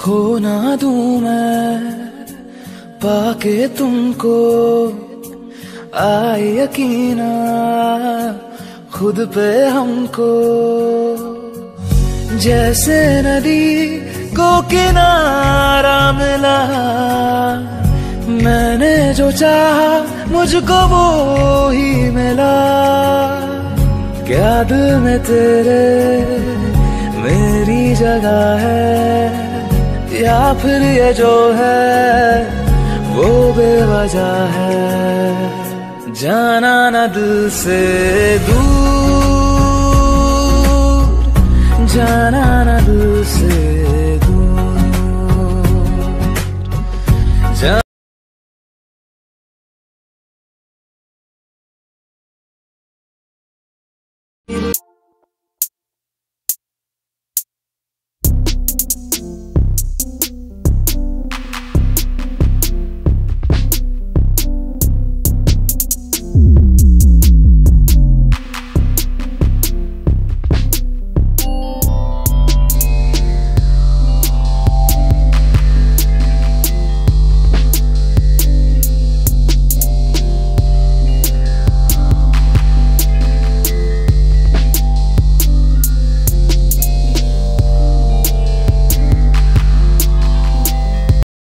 खो ना दूं मैं पाके तुमको, आए यकीना खुद पे हमको। जैसे नदी को किनारा मिला, मैंने जो चाहा मुझको वो ही मिला। क्या दिल में तेरे मेरी जगह है, या फिर ये जो है वो बेवजह है। जाना न दिल से दूर, जाना न दिल से दूर, जाना